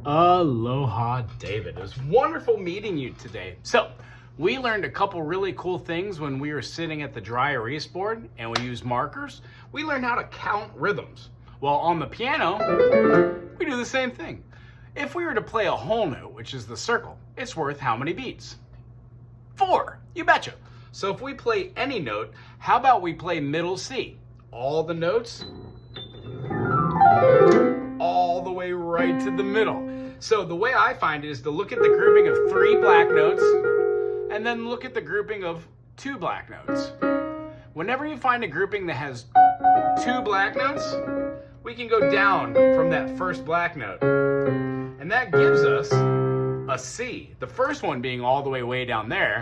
Aloha, David. It was wonderful meeting you today. So, we learned a couple really cool things when we were sitting at the dry erase board and we used markers. We learned how to count rhythms. Well, on the piano, we do the same thing. If we were to play a whole note, which is the circle, it's worth how many beats? 4, you betcha. So if we play any note, how about we play middle C? All the notes, all the way right to the middle. So the way I find it is to look at the grouping of 3 black notes and then look at the grouping of 2 black notes. Whenever you find a grouping that has 2 black notes, we can go down from that first black note. And that gives us a C. The first one being all the way down there.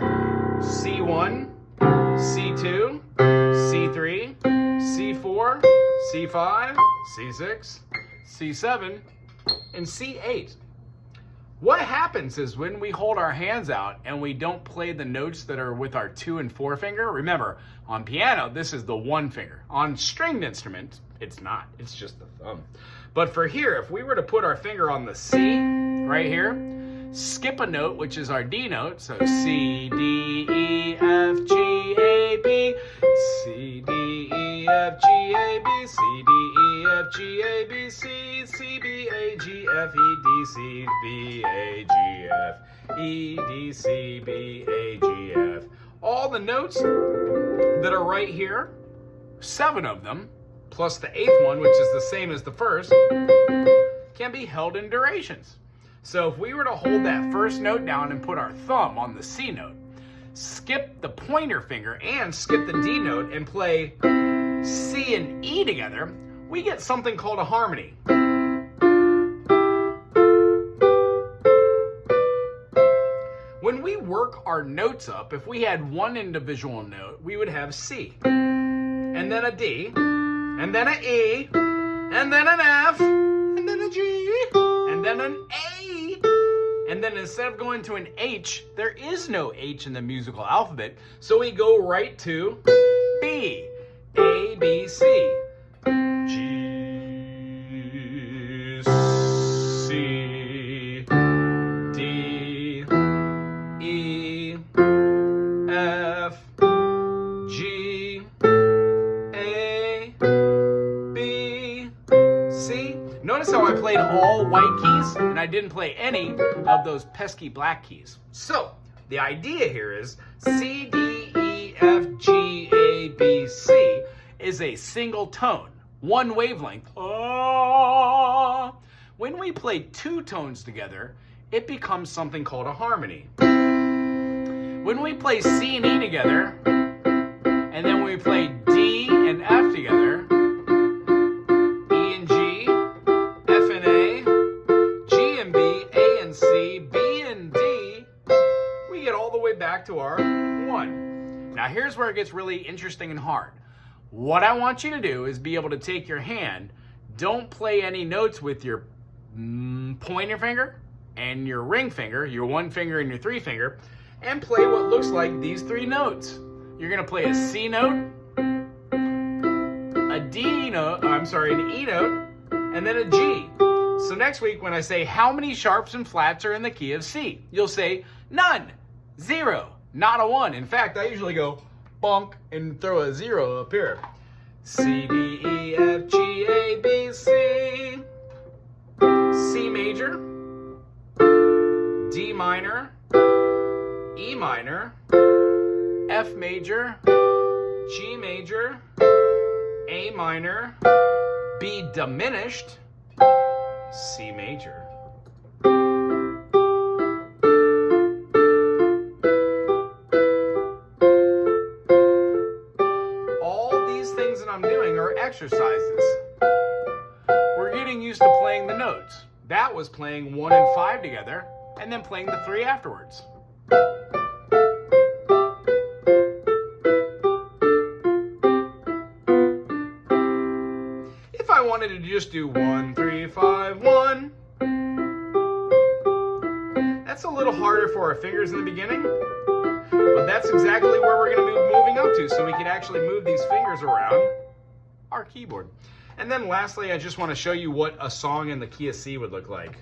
C1, C2, C3, C4, C5, C6, C7, and C8. What happens is when we hold our hands out and we don't play the notes that are with our 2 and 4 finger, remember, on piano, this is the 1 finger. On stringed instruments, it's not, it's just the thumb. But for here, if we were to put our finger on the C right here, skip a note, which is our D note, so C, D, E, F, G, A, B, C, D, E, F, G, A, B, C, D, E, F, G, A, B, C, C, B, A, G, F, E, D, C, B, A, G, F, E, D, C, B, A, G, F. All the notes that are right here, 7 of them, plus the 8th one, which is the same as the first, can be held in durations. So if we were to hold that first note down and put our thumb on the C note, skip the pointer finger and skip the D note and play C and E together, we get something called a harmony. When we work our notes up, if we had one individual note, we would have C, and then a D, and then an E, and then an F, and then a G, and then an A. And then instead of going to an H, there is no H in the musical alphabet, so we go right to B. A, B, C. G, C, D, E, F, G, A, B, C. Notice how I played all white keys and I didn't play any of those pesky black keys. So the idea here is C, D, E, F, G, A, B, C is a single tone, one wavelength. Ah. When we play 2 tones together, it becomes something called a harmony. When we play C and E together, and then we play D and F together, E and G, F and A, G and B, A and C, B and D, we get all the way back to our 1. Now here's where it gets really interesting and hard. What I want you to do is be able to take your hand, don't play any notes with your pointer finger and your ring finger, your 1 finger and your 3 finger, and play what looks like these 3 notes. You're gonna play a C note, a D note, an E note, and then a G. So next week when I say how many sharps and flats are in the key of C, you'll say none, 0, not a 1. In fact, I usually go bonk and throw a 0 up here. C, D, E, F, G, A, B, C. C major, D minor, E minor, F major, G major, A minor, B diminished, C major. All these things that I'm doing are exercises. We're getting used to playing the notes. That was playing 1 and 5 together, and then playing the 3 afterwards. If I wanted to just do 1, 3, 5, 1, that's a little harder for our fingers in the beginning, but that's exactly where we're going to be moving up to, so we can actually move these fingers around our keyboard. And then lastly, I just want to show you what a song in the key of C would look like.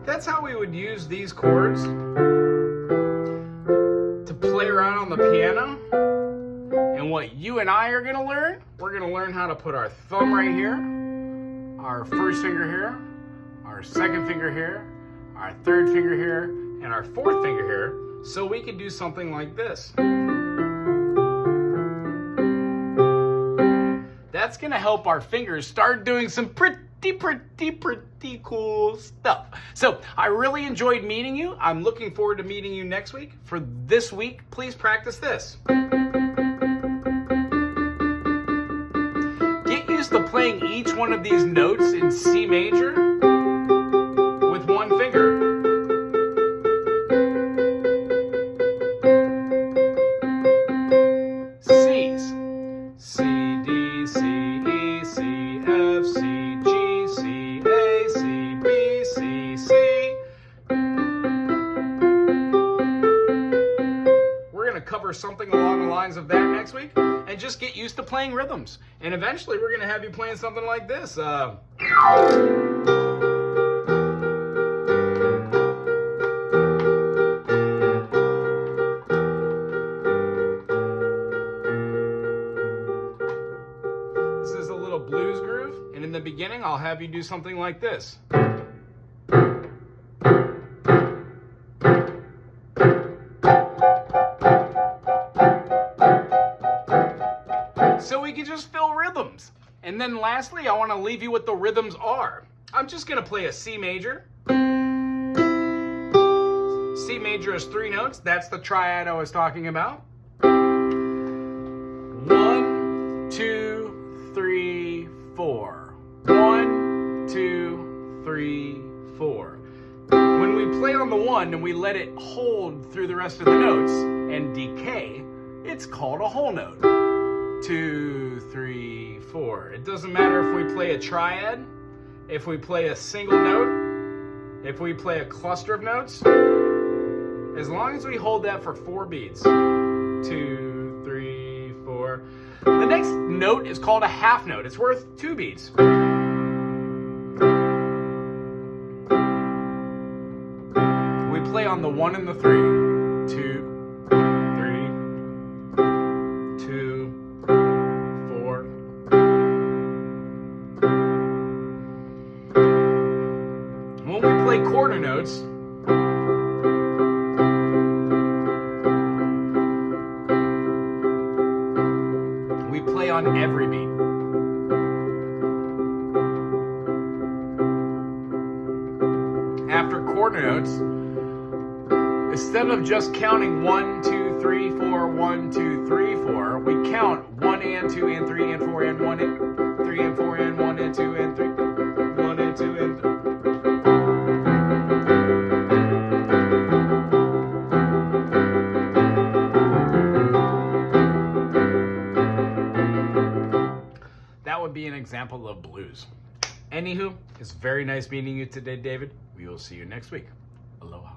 That's how we would use these chords to play around on the piano. And what you and I are going to learn, we're going to learn how to put our thumb right here, our first finger here, our second finger here, our third finger here, and our fourth finger here, so we can do something like this. That's going to help our fingers start doing some pretty cool stuff. So I really enjoyed meeting you. I'm looking forward to meeting you next week. For this week, please practice this. Get used to playing each one of these notes in C major with one finger. C's. C, D, C, E, C, F, C, G, C, A, C, B, C, C. We're going to cover something along the lines of that next week and just get used to playing rhythms. And eventually we're going to have you playing something like this. Blues groove, and in the beginning I'll have you do something like this. So we can just feel rhythms. And then lastly, I want to leave you with the rhythms are. I'm just going to play a C major. C major has 3 notes. That's the triad I was talking about. 1, 2, 3, 4. 1, 2, 3, 4. When we play on the 1 and we let it hold through the rest of the notes and decay, it's called a whole note. 2, 3, 4. It doesn't matter if we play a triad, if we play a single note, if we play a cluster of notes, as long as we hold that for 4 beats. 2, 3, 4. The next note is called a half note. It's worth 2 beats. We play on the 1 and the 3. 2, 3, 2, 4. When we play quarter notes, we play on every beat. After quarter notes, instead of just counting 1, 2, 3, 4, 1, 2, 3, 4, we count 1 and 2 and 3 and 4 and 1 and 3 and 4 and 1 and 2 and 3, 1 and 2 and 3. That would be an example of blues. Anywho, it's very nice meeting you today, David. We will see you next week. Aloha.